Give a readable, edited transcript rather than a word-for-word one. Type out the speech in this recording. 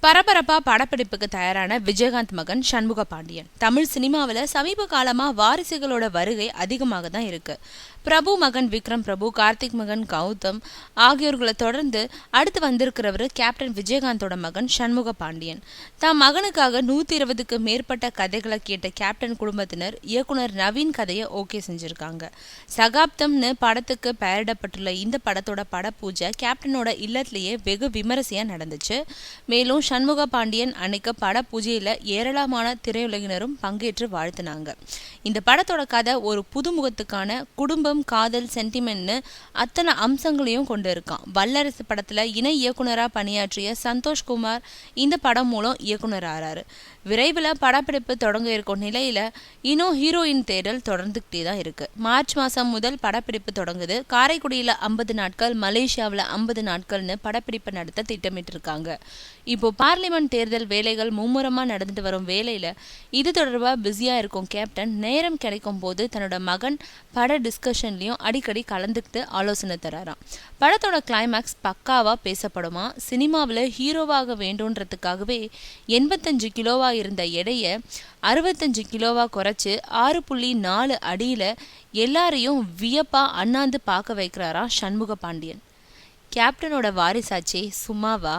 பரபரப்பா படப்பிடிப்புக்கு தயாரான விஜயகாந்த் மகன் சண்முக பாண்டியன். தமிழ் சினிமாவில் சமீப காலமா வாரிசுகளோட வருகை அதிகமாக தான் இருக்கு. பிரபு மகன் விக்ரம் பிரபு, கார்த்திக் மகன் கௌதம் ஆகியோர்களை தொடர்ந்து அடுத்து வந்திருக்கிறவர் கேப்டன் விஜயகாந்தோட மகன் சண்முக பாண்டியன். தம் மகனுக்காக 120க்கு மேற்பட்ட கதைகளை கேட்ட கேப்டன் குடும்பத்தினர் இயக்குனர் நவீன் கதையை ஓகே செஞ்சிருக்காங்க. சகாப்தம்னு படத்துக்கு பெயரிடப்பட்டுள்ள இந்த படத்தோட பட பூஜை கேப்டனோட இல்லத்திலேயே வெகு விமரிசையா நடந்துச்சு. மேலும் சண்முக பாண்டியன் அன்னைக்கு பட பூஜையில ஏராளமான திரையுலகினரும் பங்கேற்று வாழ்த்தினாங்க. இந்த படத்தோட கதை ஒரு புதுமுகத்துக்கான குடும்பம், காதல், சென்டிமெண்ட்னு அத்தனை அம்சங்களையும் கொண்டு இருக்கான். வல்லரசு படத்துல இணை இயக்குனரா பணியாற்றிய சந்தோஷ்குமார் இந்த படம் மூலம் இயக்குனர் ஆறாரு. விரைவில் படப்பிடிப்பு தொடங்க இருக்கும் நிலையில இன்னும் ஹீரோயின் தேடல் தொடர்ந்துகிட்டே தான் இருக்கு. மார்ச் மாசம் முதல் படப்பிடிப்பு தொடங்குது. காரைக்குடியில 50 நாட்கள், மலேசியாவில் 50 நாட்கள்னு படப்பிடிப்பு நடத்த திட்டமிட்டு இருக்காங்க. இப்போ பார்லிமெண்ட் தேர்தல் வேலைகள் மும்முரமா நடந்துட்டு வரும் வேலையில இது தொடர்பா பிஸியா இருக்கும் கேப்டன் நேரம் கிடைக்கும் போது தன்னோட மகன் பட டிஸ்கஷன்லயும் அடிக்கடி கலந்துக்கிட்டு ஆலோசனை தராராம். படத்தோட கிளைமேக்ஸ் பக்காவா பேசப்படுமா? சினிமாவில் ஹீரோவாக வேண்டும்ன்றதுக்காகவே 85 கிலோவா இருந்த எடைய 65 கிலோவா குறைச்சு 6.4 அடியில எல்லாரையும் வியப்பா அண்ணாந்து பார்க்க வைக்கிறாரா சண்முக பாண்டியன். கேப்டனோட வாரிசாச்சே சும்மாவா?